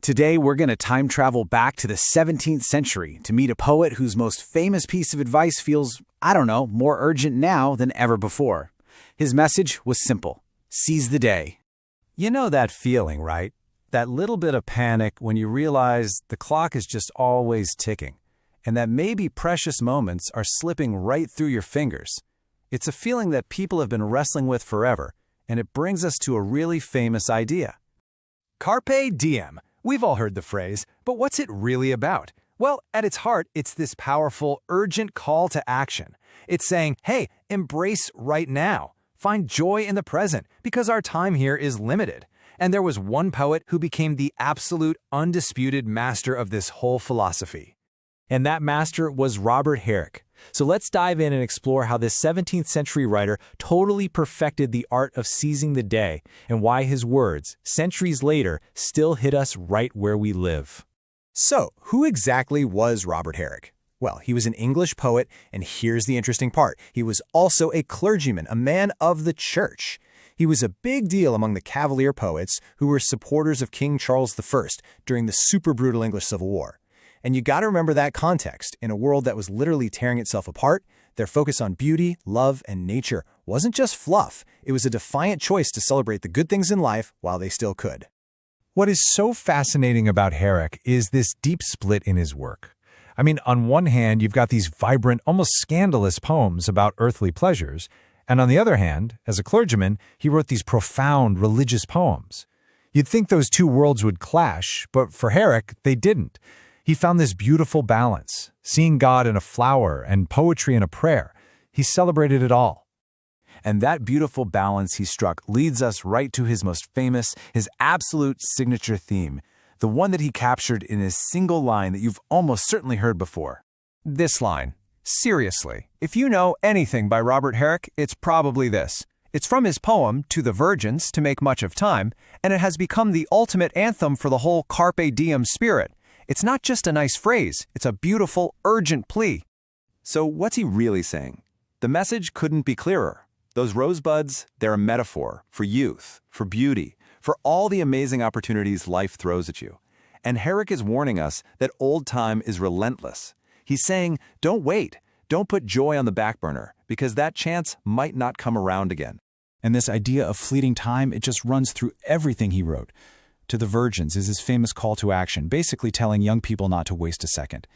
Today, we're going to time travel back to the 17th century to meet a poet whose most famous piece of advice feels, more urgent now than ever before. His message was simple: seize the day. You know that feeling, right? That little bit of panic when you realize the clock is just always ticking, and that maybe precious moments are slipping right through your fingers. It's a feeling that people have been wrestling with forever, and it brings us to a really famous idea. Carpe Diem. We've all heard the phrase, but what's it really about? Well, at its heart, it's this powerful, urgent call to action. It's saying, hey, embrace right now. Find joy in the present, because our time here is limited. And there was one poet who became the absolute, undisputed master of this whole philosophy. And that master was Robert Herrick. So let's dive in and explore how this 17th century writer totally perfected the art of seizing the day and why his words, centuries later, still hit us right where we live. So, who exactly was Robert Herrick? Well, he was an English poet, and here's the interesting part. He was also a clergyman, a man of the church. He was a big deal among the Cavalier poets who were supporters of King Charles I during the super brutal English Civil War. And you got to remember that context. In a world that was literally tearing itself apart, their focus on beauty, love, and nature wasn't just fluff. It was a defiant choice to celebrate the good things in life while they still could. What is so fascinating about Herrick is this deep split in his work. I mean, on one hand, you've got these vibrant, almost scandalous poems about earthly pleasures, and on the other hand, as a clergyman, he wrote these profound religious poems. You'd think those two worlds would clash, but for Herrick, they didn't. He found this beautiful balance, seeing God in a flower and poetry in a prayer. He celebrated it all. And that beautiful balance he struck leads us right to his most famous, his absolute signature theme, the one that he captured in a single line that you've almost certainly heard before. This line. Seriously, if you know anything by Robert Herrick, it's probably this. It's from his poem, To the Virgins, To Make Much of Time, and it has become the ultimate anthem for the whole Carpe Diem spirit. It's not just a nice phrase, it's a beautiful, urgent plea. So what's he really saying? The message couldn't be clearer. Those rosebuds, they're a metaphor for youth, for beauty, for all the amazing opportunities life throws at you. And Herrick is warning us that old time is relentless. He's saying, don't wait. Don't put joy on the back burner, because that chance might not come around again. And this idea of fleeting time, it just runs through everything he wrote. To the Virgins is his famous call to action, basically telling young people not to waste a second.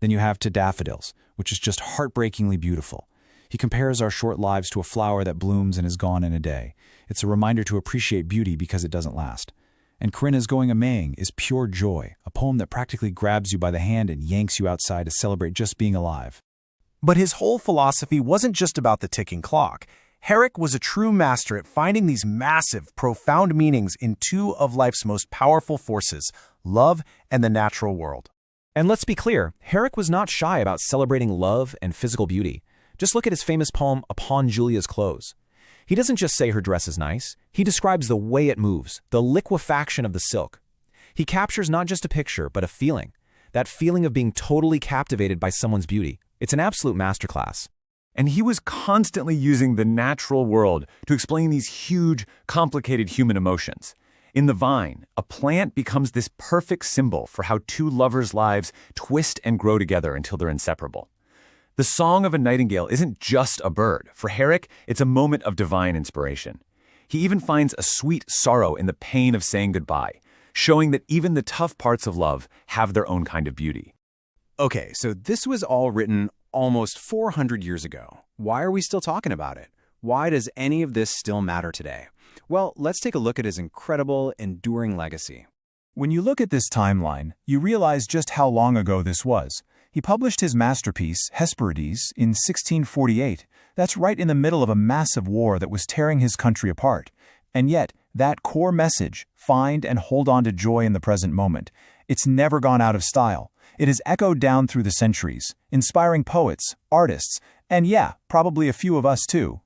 Then you have To Daffodils, which is just heartbreakingly beautiful. He compares our short lives to a flower that blooms and is gone in a day. It's a reminder to appreciate beauty because it doesn't last. And Corinna's Going A-Maying is pure joy, a poem that practically grabs you by the hand and yanks you outside to celebrate just being alive. But his whole philosophy wasn't just about the ticking clock. Herrick was a true master at finding these massive, profound meanings in two of life's most powerful forces, love and the natural world. And let's be clear, Herrick was not shy about celebrating love and physical beauty. Just look at his famous poem, Upon Julia's Clothes. He doesn't just say her dress is nice, he describes the way it moves, the liquefaction of the silk. He captures not just a picture, but a feeling. That feeling of being totally captivated by someone's beauty. It's an absolute masterclass. And he was constantly using the natural world to explain these huge, complicated human emotions. In The Vine, a plant becomes this perfect symbol for how two lovers' lives twist and grow together until they're inseparable. The song of a nightingale isn't just a bird. For Herrick, it's a moment of divine inspiration. He even finds a sweet sorrow in the pain of saying goodbye, showing that even the tough parts of love have their own kind of beauty. Okay, so this was all written almost 400 years ago. Why are we still talking about it? Why does any of this still matter today? Well, let's take a look at his incredible, enduring legacy. When you look at this timeline, you realize just how long ago this was. He published his masterpiece, Hesperides, in 1648. That's right in the middle of a massive war that was tearing his country apart. And yet, that core message, find and hold on to joy in the present moment, it's never gone out of style. It has echoed down through the centuries, inspiring poets, artists, and yeah, probably a few of us too.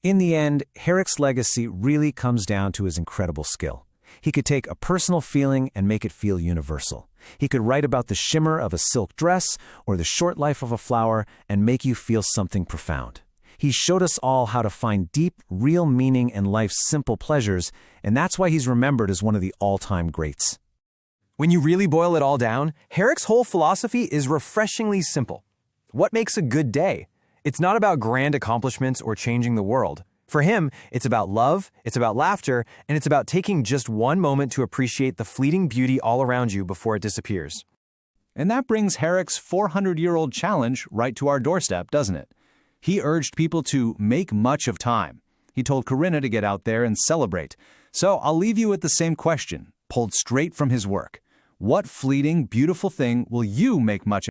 In the end, Herrick's legacy really comes down to his incredible skill. He could take a personal feeling and make it feel universal. He could write about the shimmer of a silk dress or the short life of a flower and make you feel something profound. He showed us all how to find deep, real meaning in life's simple pleasures, and that's why he's remembered as one of the all-time greats. When you really boil it all down, Herrick's whole philosophy is refreshingly simple. What makes a good day? It's not about grand accomplishments or changing the world. For him, it's about love, it's about laughter, and it's about taking just one moment to appreciate the fleeting beauty all around you before it disappears. And that brings Herrick's 400-year-old challenge right to our doorstep, doesn't it? He urged people to make much of time. He told Corinna to get out there and celebrate. So I'll leave you with the same question, pulled straight from his work. What fleeting, beautiful thing will you make much